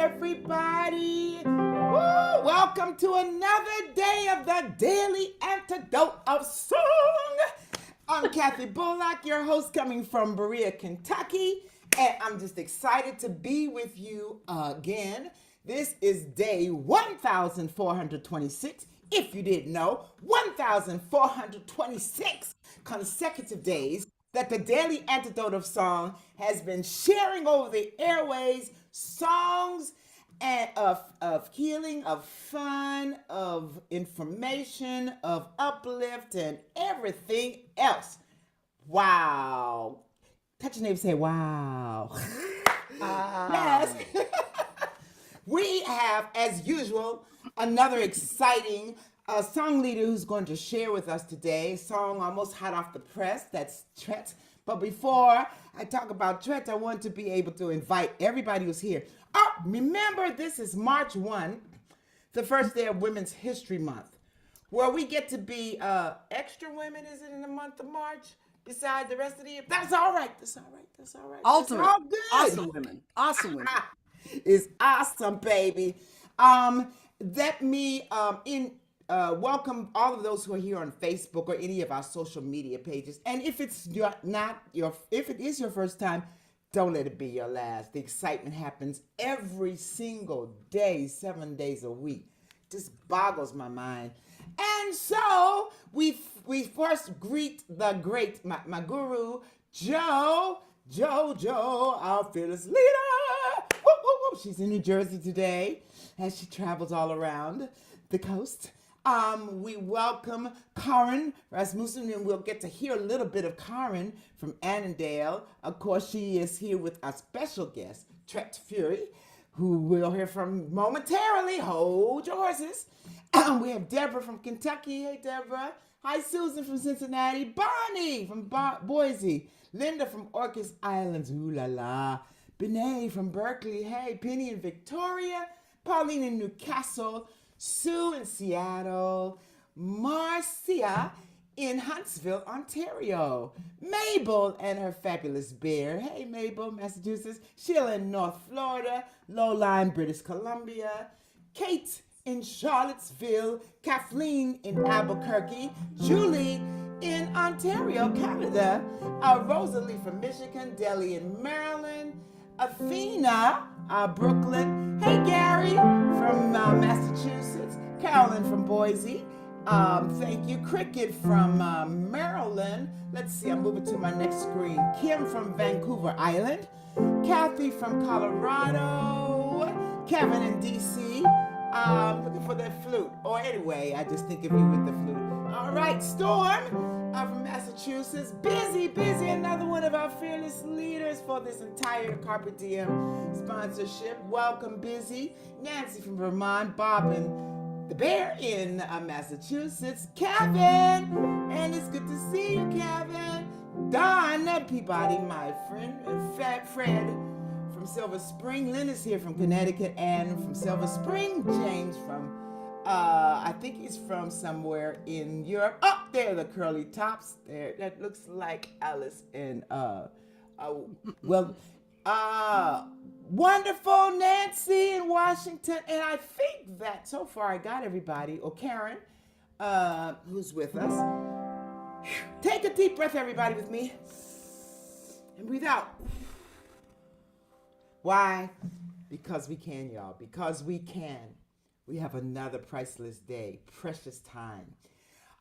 everybody. Woo! Welcome to another day of the Daily Antidote of Song. I'm Kathy Bullock, your host, coming from Berea, Kentucky, and I'm just excited to be with you again. This is day 1426. If you didn't know, 1426 consecutive days that the Daily Antidote of Song has been sharing over the airways songs and of healing, of fun, of information, of uplift, and everything else. Wow. Touch your neighbor and say, wow. Yes. We have, as usual, another exciting song leader who's going to share with us today. A song almost hot off the press. That's Tret. But before I talk about Tret, I want to be able to invite everybody who's here. Oh, remember, this is March 1, the first day of Women's History Month, where we get to be extra women, is it, in the month of March? Beside the rest of the year? That's all right. That's all right. That's all right. Ultimate. That's all good. Awesome women. Awesome women. It's awesome, baby. Let me welcome all of those who are here on Facebook or any of our social media pages. And if it is your first time, don't let it be your last. The excitement happens every single day, 7 days a week. Just boggles my mind. And so we first greet the great, my guru, Joe, our fearless leader. Whoop, whoop, whoop. She's in New Jersey today as she travels all around the coast. We welcome Karen Rasmussen, and we'll get to hear a little bit of Karen from Annandale. Of course, she is here with our special guest, Tret Fure, who we'll hear from momentarily. Hold your horses. We have Deborah from Kentucky. Hey, Deborah. Hi, Susan from Cincinnati. Bonnie from Boise. Linda from Orcas Islands. Ooh la la. Benet from Berkeley. Hey, Penny in Victoria. Pauline in Newcastle. Sue in Seattle. Marcia in Huntsville, Ontario. Mabel and her fabulous bear. Hey, Mabel, Massachusetts. Sheila in North Florida. Lowline, British Columbia. Kate in Charlottesville. Kathleen in Albuquerque. Julie in Ontario, Canada. Rosalie from Michigan. Delhi in Maryland. Athena, Brooklyn. Hey, Gary from Massachusetts. Carolyn from Boise. Thank you. Cricket from Maryland. Let's see, I'm moving to my next screen. Kim from Vancouver Island. Kathy from Colorado. Kevin in DC. Looking for that flute. Or anyway, I just think of you with the flute. All right, Storm from Massachusetts. Busy. Another one of our fearless leaders for this entire Carpe Diem sponsorship. Welcome, Busy. Nancy from Vermont. Bob and the bear in Massachusetts. Kevin. And it's good to see you, Kevin. Don Peabody, my friend. And Fred from Silver Spring. Lynn is here from Connecticut. And from Silver Spring, James from I think he's from somewhere in Europe. Oh, there are the curly tops. There, that looks like Alice and wonderful Nancy in Washington. And I think that so far I got everybody. Or Karen, who's with us. Take a deep breath, everybody, with me, and breathe out. Why? Because we can, y'all. Because we can. We have another priceless day, precious time.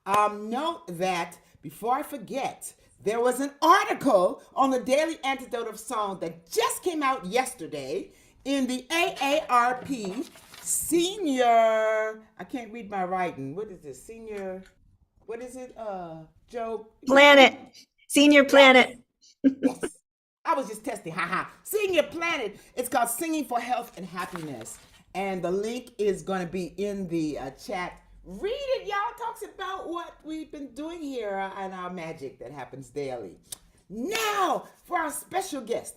Note that, before I forget, there was an article on the Daily Antidote of Song that just came out yesterday in the AARP Senior, I can't read my writing. What is this? Senior, what is it, Joe? Planet. Senior Planet. Yes. I was just testing, Senior Planet. It's called Singing for Health and Happiness. And the link is going to be in the chat. Read it, y'all. Talks about what we've been doing here and our magic that happens daily. Now, for our special guest.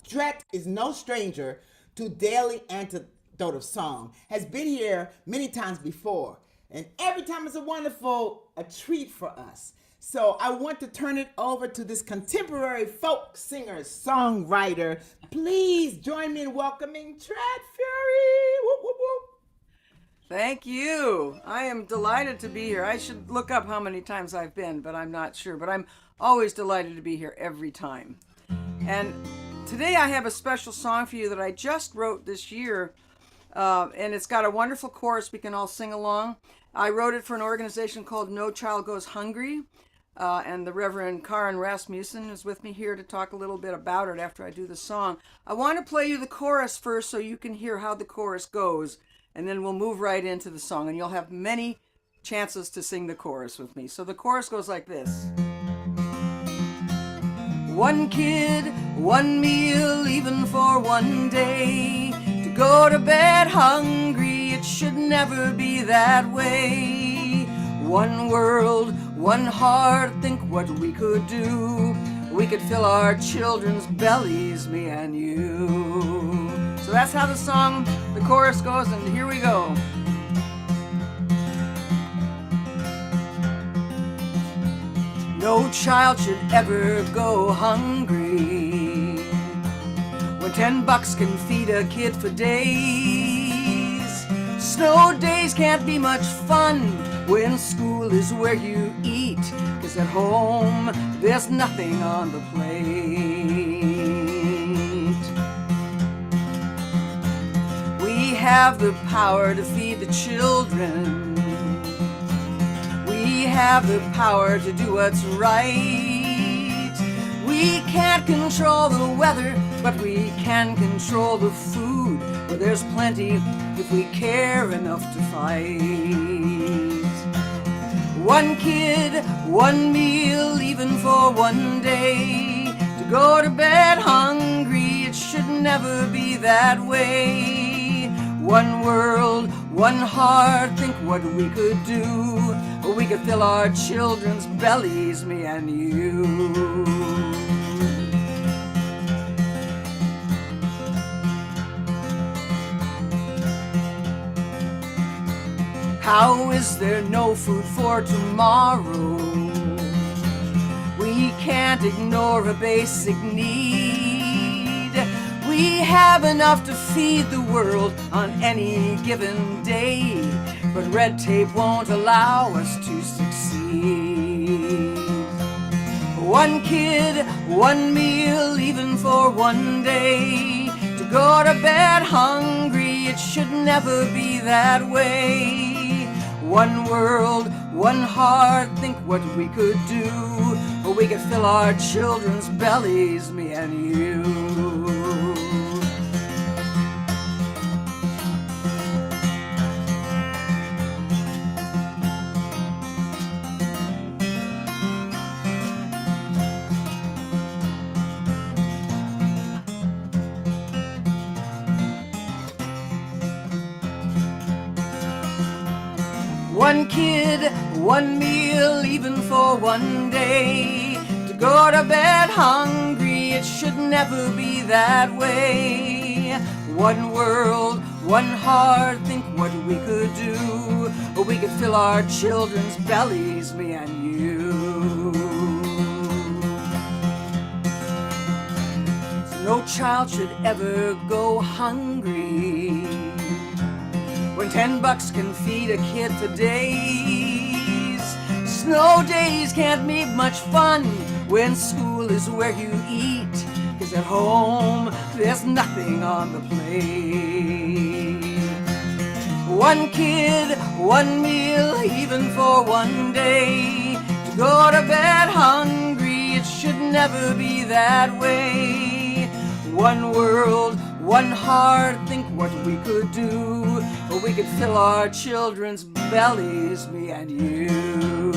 Tret is no stranger to Daily Antidote of Song. Has been here many times before. And every time it's a treat for us. So I want to turn it over to this contemporary folk singer, songwriter. Please join me in welcoming Tret Fure. Whoop, whoop, whoop. Thank you. I am delighted to be here. I should look up how many times I've been, but I'm not sure. But I'm always delighted to be here every time. And today I have a special song for you that I just wrote this year. And it's got a wonderful chorus we can all sing along. I wrote it for an organization called No Child Goes Hungry. And the Reverend Karen Rasmussen is with me here to talk a little bit about it after I do the song. I want to play you the chorus first so you can hear how the chorus goes, and then we'll move right into the song, and you'll have many chances to sing the chorus with me. So the chorus goes like this. One kid, one meal, even for one day. To go to bed hungry, it should never be that way. One world, one heart, think what we could do. We could fill our children's bellies, me and you. So that's how the chorus goes, and here we go. No child should ever go hungry. When $10 can feed a kid for days. Snow days can't be much fun when school is where you eat, 'cause at home there's nothing on the plate. We have the power to feed the children. We have the power to do what's right. We can't control the weather, but we can control the food. Well, there's plenty if we care enough to fight. One kid, one meal, even for one day. To go to bed hungry, it should never be that way. One world, one heart, think what we could do. We could fill our children's bellies, me and you. How is there no food for tomorrow? We can't ignore a basic need. We have enough to feed the world on any given day, but red tape won't allow us to succeed. One kid, one meal, even for one day. To go to bed hungry, it should never be that way. One world, one heart, think what we could do. We could fill our children's bellies, me and you. One kid, one meal, even for one day. To go to bed hungry, it should never be that way. One world, one heart, think what we could do. We could fill our children's bellies, me and you. So no child should ever go hungry. When $10 can feed a kid for days. Snow days can't be much fun when school is where you eat. 'Cause at home there's nothing on the plate. One kid, one meal, even for one day. To go to bed hungry, it should never be that way. One world, one heart, think what we could do. We could fill our children's bellies, me and you.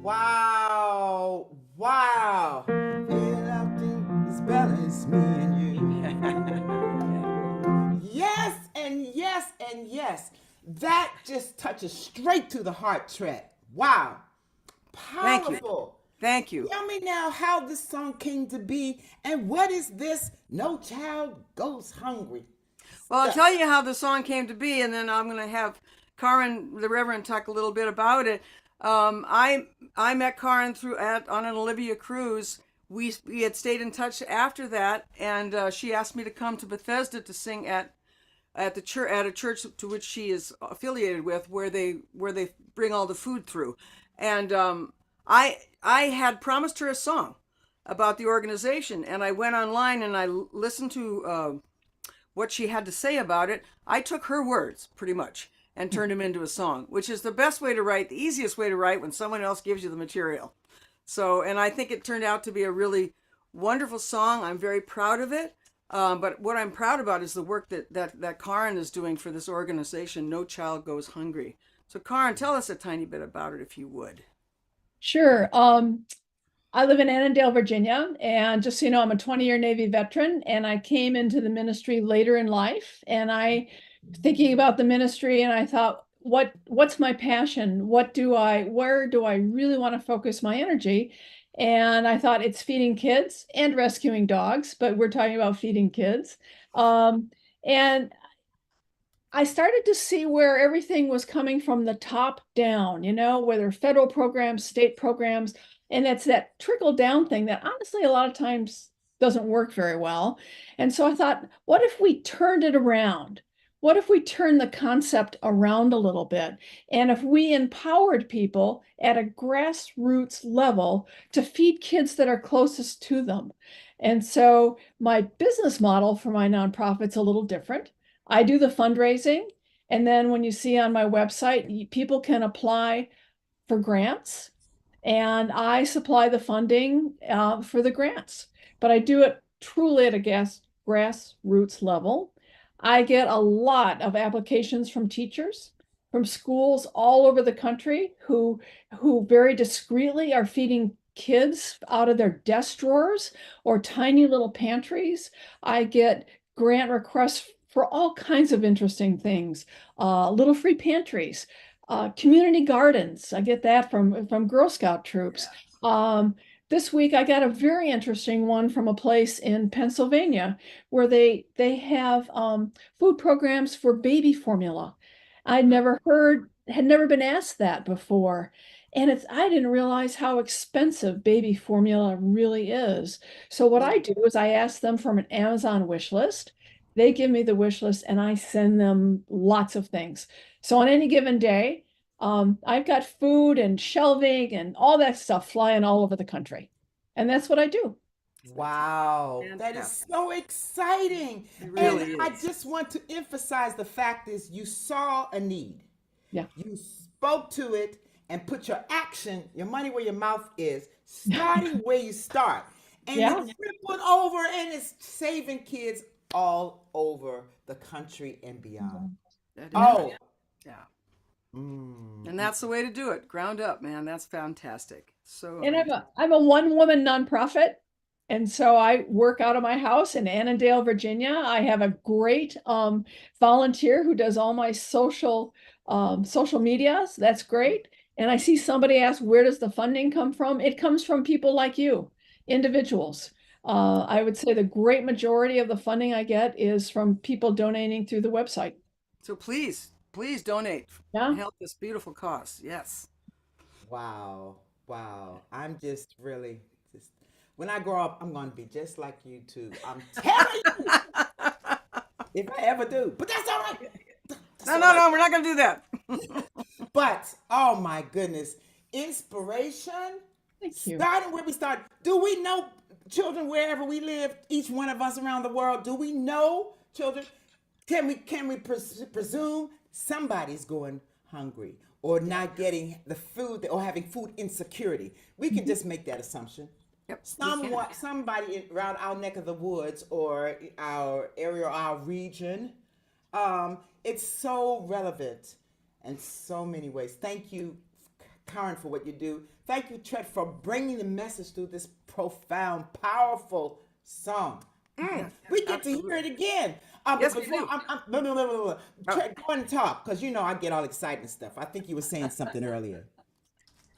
Wow, wow. Fill up these bellies, me and you. Yes, and yes, and yes. That just touches straight to the heart, Tret. Wow. Powerful. Thank you. Tell me now how this song came to be, and what is this No Child Goes Hungry? Well, I'll stuff. tell you how the song came to be, and then I'm going to have Karen, the Reverend, talk a little bit about it. I met Karen on an Olivia cruise. We had stayed in touch after that, and she asked me to come to Bethesda to sing at the church, at a church to which she is affiliated with, where they bring all the food through. And I had promised her a song about the organization, and I went online and I listened to what she had to say about it. I took her words pretty much and turned them into a song, which is the best way to write, the easiest way to write when someone else gives you the material. So, and I think it turned out to be a really wonderful song. I'm very proud of it. But what I'm proud about is the work that Karen is doing for this organization, No Child Goes Hungry. So Karen, tell us a tiny bit about it, if you would. Sure. I live in Annandale, Virginia, and just so you know, I'm a 20-year Navy veteran, and I came into the ministry later in life. And I, thinking about the ministry, and I thought, what's my passion? Where do I really want to focus my energy? And I thought it's feeding kids and rescuing dogs, but we're talking about feeding kids. And I started to see where everything was coming from the top down, whether federal programs, state programs, and it's that trickle down thing that honestly a lot of times doesn't work very well. And so I thought, what if we turned it around? What if we turned the concept around a little bit? And if we empowered people at a grassroots level to feed kids that are closest to them? And so my business model for my nonprofit's a little different. I do the fundraising, and then when you see on my website, people can apply for grants, and I supply the funding for the grants. But I do it truly at a grassroots level. I get a lot of applications from teachers, from schools all over the country who very discreetly are feeding kids out of their desk drawers or tiny little pantries. I get grant requests for all kinds of interesting things, little free pantries, community gardens. I get that from Girl Scout troops. Yeah. This week I got a very interesting one from a place in Pennsylvania where they have food programs for baby formula. Had never been asked that before. And I didn't realize how expensive baby formula really is. So what I do is I ask them from an Amazon wish list. They give me the wish list and I send them lots of things. So on any given day, I've got food and shelving and all that stuff flying all over the country. And that's what I do. Wow, that is so exciting. It really is. I just want to emphasize the fact is you saw a need. Yeah. You spoke to it and put your money where your mouth is, starting where you start. And it rippled over and it's saving kids all over the country and beyond. Yeah. And that's the way to do it. Ground up, man. That's fantastic. So, and I'm a one-woman nonprofit. And so I work out of my house in Annandale, Virginia. I have a great volunteer who does all my social media. So that's great. And I see somebody ask, where does the funding come from? It comes from people like you, individuals. I would say the great majority of the funding I get is from people donating through the website. So please donate. Yeah. Help this beautiful cause. Yes. Wow. I'm just really when I grow up, I'm going to be just like you too. I'm telling you. If I ever do. But that's all right. No, we're not going to do that. But, oh my goodness. Inspiration. Thank you. Starting where we start. Do we know children wherever we live, each one of us around the world? Do we know children? Can we presume somebody's going hungry or not getting the food or having food insecurity? We can just make that assumption. Yep. Somebody around our neck of the woods or our area or our region. It's so relevant in so many ways. Thank you, Karen, for what you do. Thank you, Tret, for bringing the message through this profound, powerful song. We get to hear it again. Yes, we do. Tret, go and talk, because I get all excited and stuff. I think you were saying something earlier.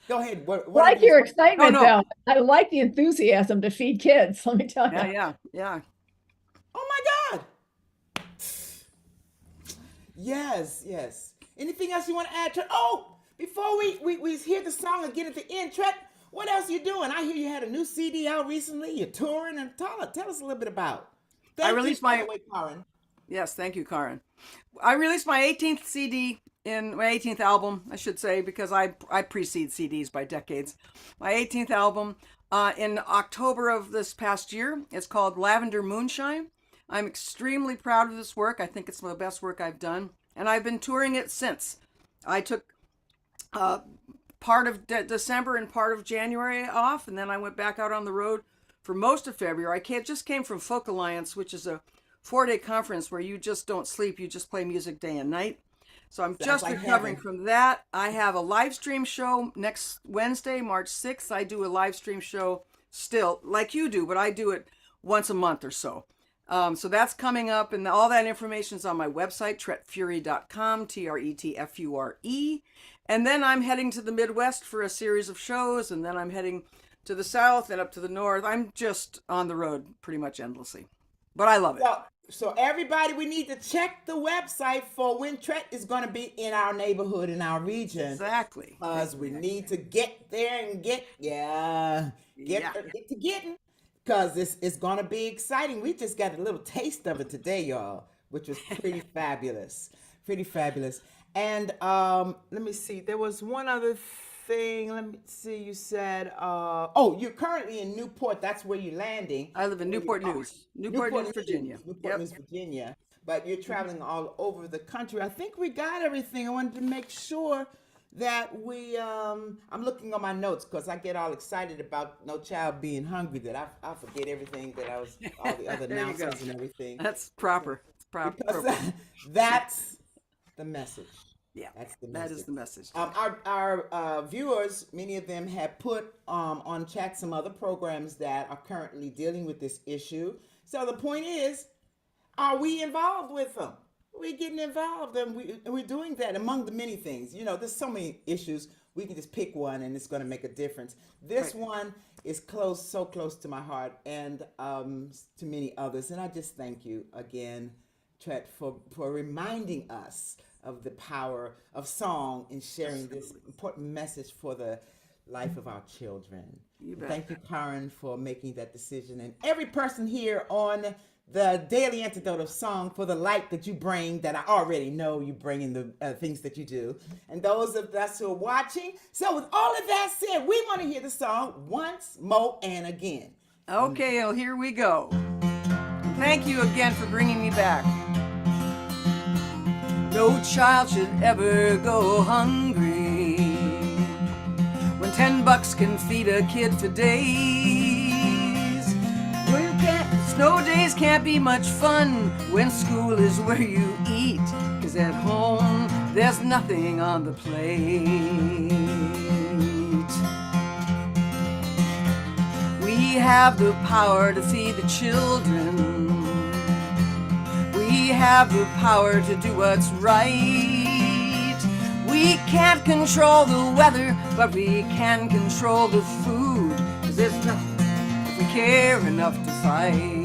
Go ahead. What I like your excitement, though. I like the enthusiasm to feed kids. Let me tell you. Yeah. Oh my God. Yes, yes. Anything else you want to add, Tret? Oh, before we hear the song again at the end, Tret, what else you doing? I hear you had a new CD out recently. You're touring, and tell us a little bit about. I Thank you, released by my the way, Karen. Yes, thank you, Karen. I released my 18th CD in my 18th album, I should say, because I precede CDs by decades. My 18th album in October of this past year. It's called Lavender Moonshine. I'm extremely proud of this work. I think it's the best work I've done, and I've been touring it since. I took part of December and part of January off, and then I went back out on the road for most of February. Just came from Folk Alliance, which is a 4-day conference where you just don't sleep, you just play music day and night. So I'm just like recovering heaven. from that. I have a live stream show next Wednesday, March 6th. I do a live stream show still, like you do, but I do it once a month or so. So that's coming up, and all that information is on my website, tretfure.com, TRETFURE. And then I'm heading to the Midwest for a series of shows, and then I'm heading to the South and up to the North. I'm just on the road pretty much endlessly, but I love it. So everybody, we need to check the website for when Tret is going to be in our neighborhood, in our region. Exactly. Because we need to get there and get to getting. Because this is going to be exciting. We just got a little taste of it today, y'all, which was pretty fabulous. Pretty fabulous. And let me see. There was one other thing. Let me see. You said, you're currently in Newport. That's where you're landing. I live in Newport News, Virginia. Newport News, Virginia. But you're traveling all over the country. I think we got everything. I wanted to make sure that I'm looking on my notes because I get all excited about No Child Being Hungry that I forget everything that I was, all the other There you announcements go. and everything. That's proper. It's proper. Because that's the message. Yeah, That's the that message. is the message. Our viewers, many of them have put on chat some other programs that are currently dealing with this issue. So the point is, are we involved with them? We're getting involved, and we're doing that among the many things. You know, there's so many issues. We can just pick one, and it's going to make a difference. This one is so close to my heart, and to many others. And I just thank you again, Tret, for reminding us of the power of song and sharing this important message for the life of our children. You bet. Thank you, Karen, for making that decision, and every person here on the Daily Antidote of Song, for the light that you bring, that I already know you bring in the things that you do, and those of us who are watching. So with all of that said, we want to hear the song once more and again. Okay, well, here we go. Thank you again for bringing me back. No child should ever go hungry when $10 can feed a kid for days. Snow days can't be much fun when school is where you eat, 'cause at home there's nothing on the plate. We have the power to feed the children. We have the power to do what's right. We can't control the weather, but we can control the food, 'cause there's nothing if we care enough to fight.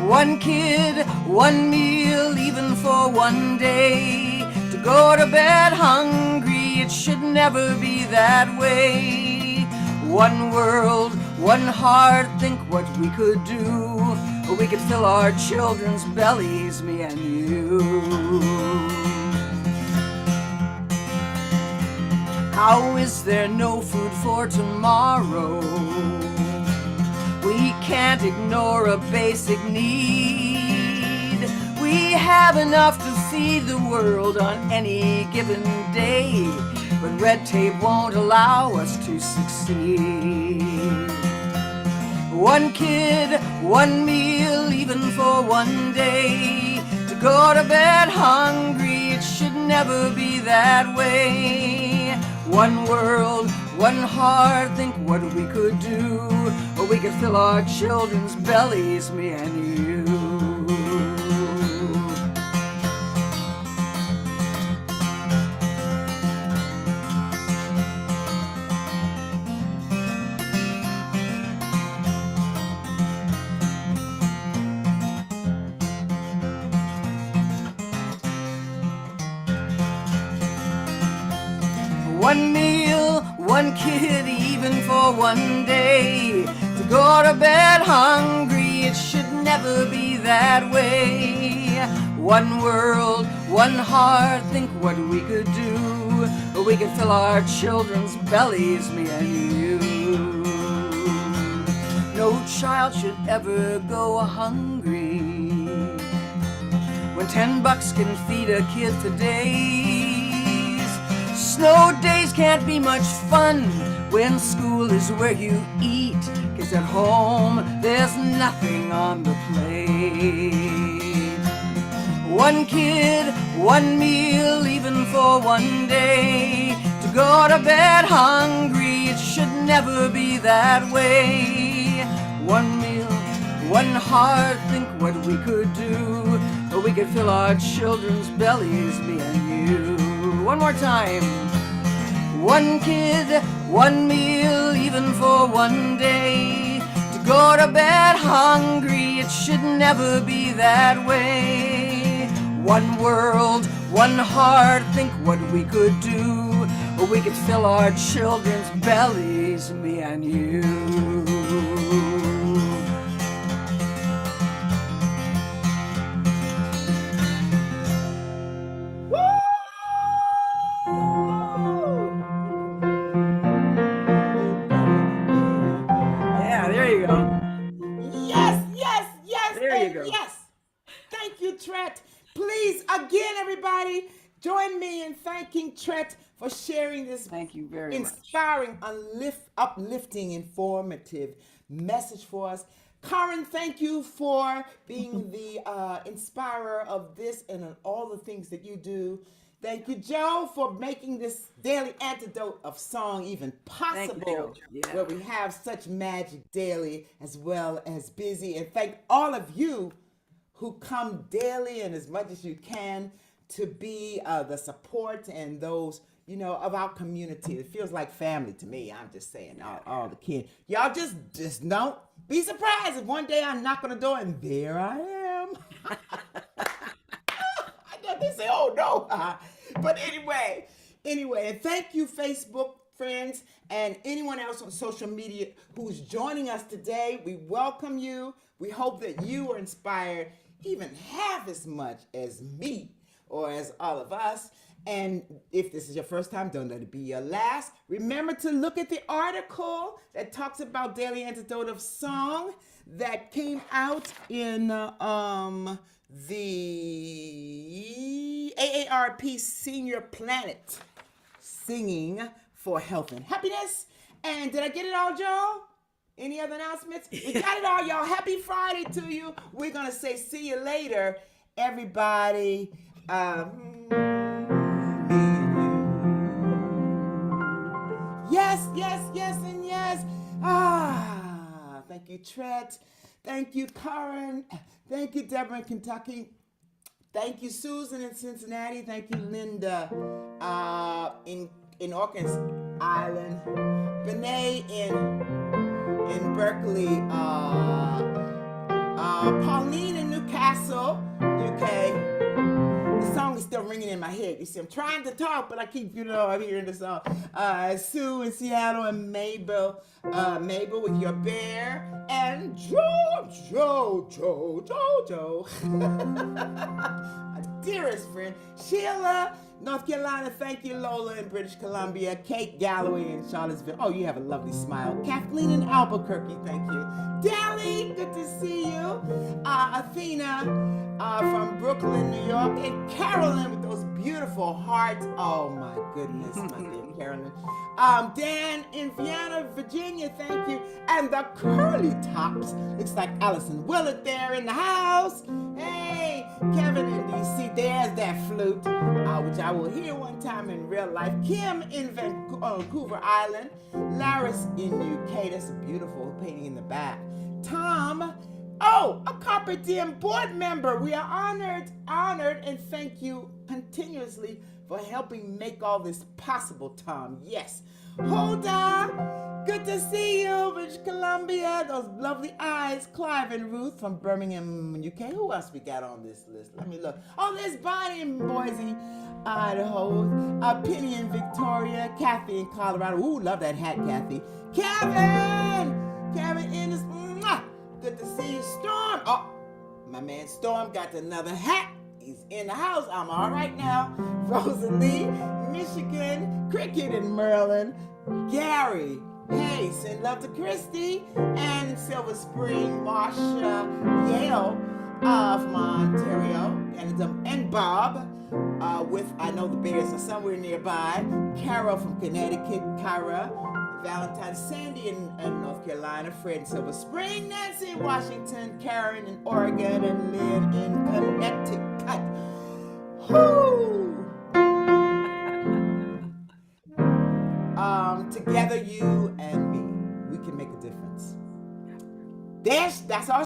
One kid, one meal, even for one day. To go to bed hungry, it should never be that way. One world, one heart, think what we could do. We could fill our children's bellies, me and you. How is there no food for tomorrow? We can't ignore a basic need. We have enough to feed the world on any given day, but red tape won't allow us to succeed. One kid, one meal, even for one day. To go to bed hungry, it should never be that way. One world, one heart, think what we could do. Or we could fill our children's bellies, me and you. One meal, one kid, even for one day. To go to bed hungry, it should never be that way. One world, one heart, think what we could do. We could fill our children's bellies, me and you. No child should ever go hungry. When $10 can feed a kid for days. Snow days can't be much fun when school is where you eat. 'Cause at home there's nothing on the plate. One kid, one meal, even for one day. To go to bed hungry, it should never be that way. One meal, one heart, think what we could do. We could fill our children's bellies, me and you. One more time. One kid, one meal, even for one day. To go to bed hungry, it should never be that way. One world, one heart, think what we could do. We could fill our children's bellies, me and you. Yeah, there you go. Yes, yes, yes, There you and go. yes. Thank you, Tret. Please, again, everybody, join me in thanking Tret for sharing this Thank you very much. inspiring, uplifting, informative message for us. Karen, thank you for being the inspirer of this and all the things that you do. Thank you, Joe, for making this daily antidote of song even possible, Yeah. where we have such magic daily as well as busy. And thank all of you who come daily and as much as you can to be the support and those, you know, of our community. It feels like family to me. I'm just saying, all the kids. Y'all just don't be surprised if one day I knock on the door and there I am. They say, oh no. But anyway, and thank you, Facebook friends, and anyone else on social media who's joining us today. We welcome you. We hope that you are inspired even half as much as me or as all of us. And if this is your first time, don't let it be your last. Remember to look at the article that talks about Daily Antidote of Song that came out in the AARP Senior Planet Singing for Health and Happiness. And did I get it all, Joe? Any other announcements? We got it all, y'all. Happy Friday to you. We're going to say see you later, everybody. Yes, and yes. Thank you, Tret. Thank you, Karen. Thank you, Deborah in Kentucky. Thank you, Susan in Cincinnati. Thank you, Linda in Orkins Island. Benet in Berkeley. Pauline in Newcastle, UK. The song is still ringing in my head. You see, I'm trying to talk, but I keep, I'm hearing the song. Sue in Seattle and Mabel with your bear. And Joe. Dearest friend, Sheila, North Carolina. Thank you, Lola in British Columbia. Kate Galloway in Charlottesville. Oh, you have a lovely smile. Kathleen in Albuquerque. Thank you. Dally, good to see you. Athena from Brooklyn, New York. And Carolyn with those beautiful hearts. Oh, my goodness, my dear Carolyn. Dan in Vienna, Virginia. Thank you. And the Curly Tops. Looks like Allison Willard there in the house. Hey, Kevin in D.C. There's that flute, which I will hear one time in real life. Kim in Vancouver Island. Laris in UK. That's a beautiful painting in the back. Tom, a Carpe Diem board member. We are honored, and thank you continuously for helping make all this possible, Tom. Yes. Hoda Good to see you, British Columbia. Those lovely eyes. Clive and Ruth from Birmingham, UK. Who else we got on this list? Let me look. Oh, there's Bonnie in Boise, Idaho. Penny in Victoria. Kathy in Colorado. Ooh, love that hat, Kathy. Kevin! Kevin in this. Mwah! Good to see you, Storm. Oh, my man Storm got another hat. He's in the house. I'm all right now. Rosalie, Michigan. Cricket in Maryland. Gary. Hey, send love to Christy and Silver Spring, Marsha, Yale from Ontario, and Bob with I know the Bears are somewhere nearby. Carol from Connecticut, Kyra, Valentine, Sandy in North Carolina, Fred in Silver Spring, Nancy in Washington, Karen in Oregon, and Lynn in Connecticut. Whoo! Together, you and me, we can make a difference. That's our